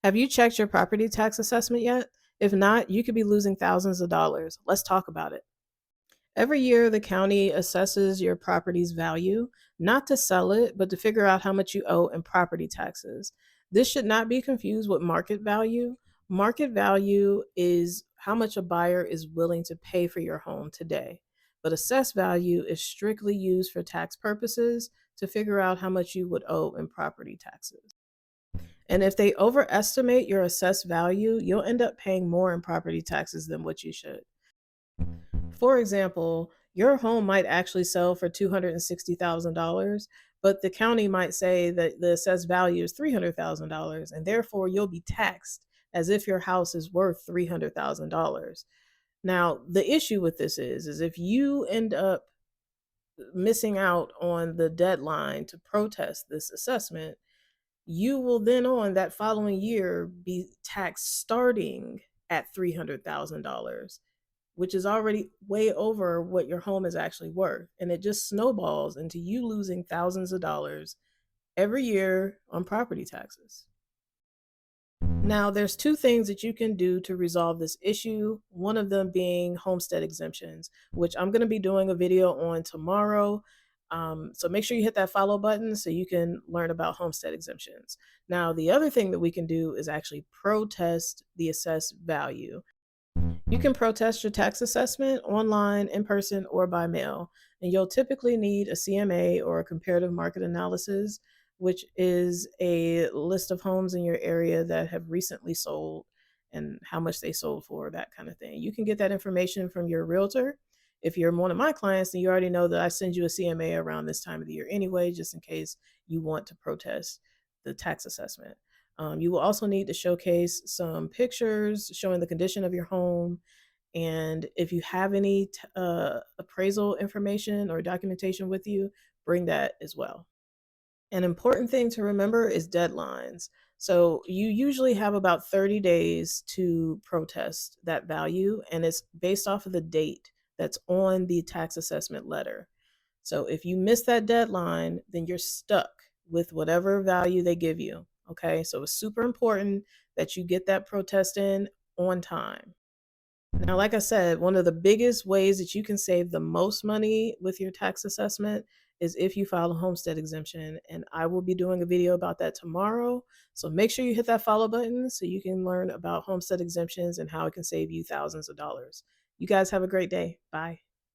Have you checked your property tax assessment yet? If not, you could be losing thousands of dollars. Let's talk about it. Every year, the county assesses your property's value, not to sell it, but to figure out how much you owe in property taxes. This should not be confused with market value. Market value is how much a buyer is willing to pay for your home today. But assessed value is strictly used for tax purposes to figure out how much you would owe in property taxes. And if they overestimate your assessed value, you'll end up paying more in property taxes than what you should. For example, your home might actually sell for $260,000, but the county might say that the assessed value is $300,000, and therefore you'll be taxed as if your house is worth $300,000. Now, the issue with this is if you end up missing out on the deadline to protest this assessment, you will then on that following year be taxed starting at $300,000, which is already way over what your home is actually worth. And it just snowballs into you losing thousands of dollars every year on property taxes. Now, there's two things that you can do to resolve this issue, one of them being homestead exemptions, which I'm going to be doing a video on tomorrow. So make sure you hit that follow button so you can learn about homestead exemptions. Now, the other thing that we can do is actually protest the assessed value. You can protest your tax assessment online, in person, or by mail, and you'll typically need a CMA or a comparative market analysis, which is a list of homes in your area that have recently sold and how much they sold for, that kind of thing. You can get that information from your realtor. If you're one of my clients, then you already know that I send you a CMA around this time of the year anyway, just in case you want to protest the tax assessment. You will also need to showcase some pictures showing the condition of your home. And if you have any appraisal information or documentation with you, bring that as well. An important thing to remember is deadlines. So you usually have about 30 days to protest that value, and it's based off of the date that's on the tax assessment letter. So if you miss that deadline, then you're stuck with whatever value they give you. Okay, so it's super important that you get that protest in on time. Now, like I said, one of the biggest ways that you can save the most money with your tax assessment is if you file a homestead exemption. And I will be doing a video about that tomorrow. So make sure you hit that follow button so you can learn about homestead exemptions and how it can save you thousands of dollars. You guys have a great day. Bye.